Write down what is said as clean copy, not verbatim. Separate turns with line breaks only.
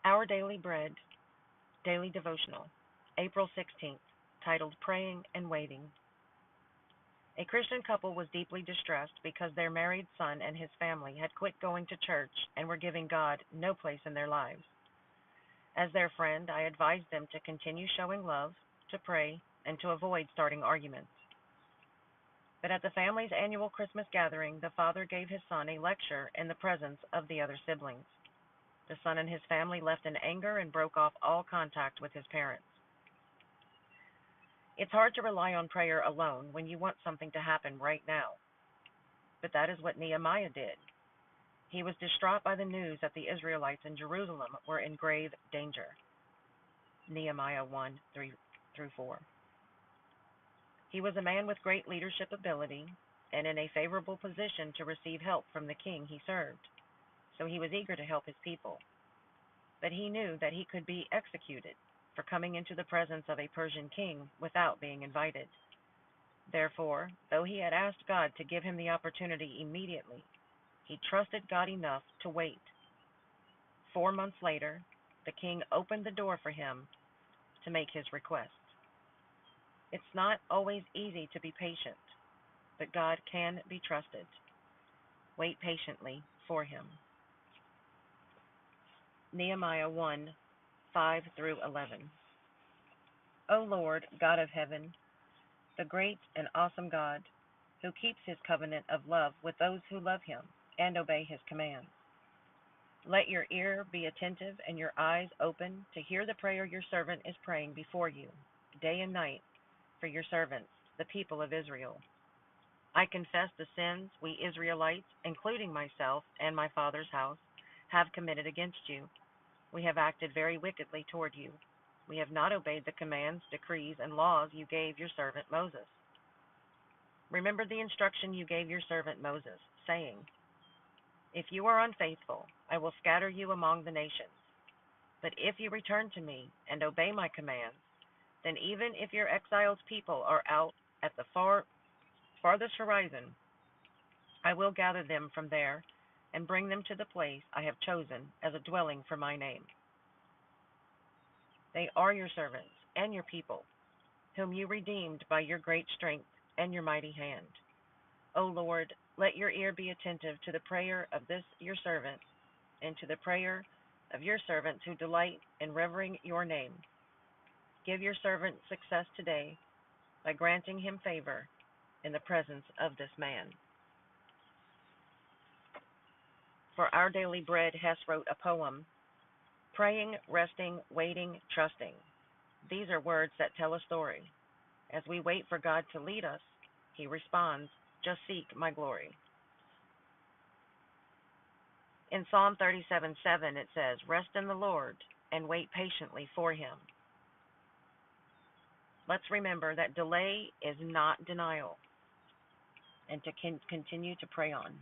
Our Daily Bread, Daily Devotional, April 16th, titled Praying and Waiting. A Christian couple was deeply distressed because their married son and his family had quit going to church and were giving God no place in their lives. As their friend, I advised them to continue showing love, to pray, and to avoid starting arguments. But at the family's annual Christmas gathering, the father gave his son a lecture in the presence of the other siblings. The son and his family left in anger and broke off all contact with his parents. It's hard to rely on prayer alone when you want something to happen right now. But that is what Nehemiah did. He was distraught by the news that the Israelites in Jerusalem were in grave danger. Nehemiah 1:3-4. He was a man with great leadership ability and in a favorable position to receive help from the king he served, so he was eager to help his people. But he knew that he could be executed for coming into the presence of a Persian king without being invited. Therefore, though he had asked God to give him the opportunity immediately, he trusted God enough to wait. 4 months later, the king opened the door for him to make his request. It's not always easy to be patient, but God can be trusted. Wait patiently for him. Nehemiah 1:5-11. O Lord, God of heaven, the great and awesome God, who keeps his covenant of love with those who love him and obey his commands. Let your ear be attentive and your eyes open to hear the prayer your servant is praying before you, day and night, for your servants, the people of Israel. I confess the sins we Israelites, including myself and my father's house, have committed against you. We have acted very wickedly toward you. We have not obeyed the commands, decrees, and laws you gave your servant Moses. Remember the instruction you gave your servant Moses, saying, If you are unfaithful, I will scatter you among the nations. But if you return to me and obey my commands, then even if your exiled people are out at the farthest horizon, I will gather them from there and bring them to the place I have chosen as a dwelling for my name. They are your servants and your people, whom you redeemed by your great strength and your mighty hand. O Lord, let your ear be attentive to the prayer of this your servant, and to the prayer of your servants who delight in revering your name. Give your servant success today by granting him favor in the presence of this man. For Our Daily Bread, Hess wrote a poem, Praying, Resting, Waiting, Trusting. These are words that tell a story. As we wait for God to lead us, he responds, Just seek my glory. In Psalm 37:7 it says, Rest in the Lord and wait patiently for him. Let's remember that delay is not denial, and to continue to pray on.